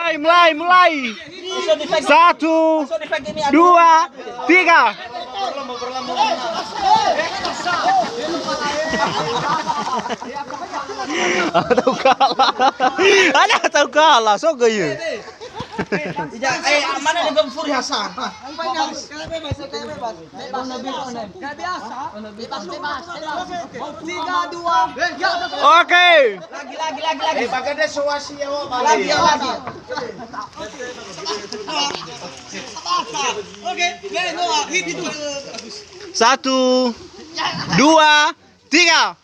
Mulai. 1, 2, 3. Tahu kalah. So gaya. Mana nih Gemfur Hasan? Bebas. Tiga, dua. Oke. Lagi. Bagada suasi ya, Lagi. Oke, hit itu. 1, 2, 3.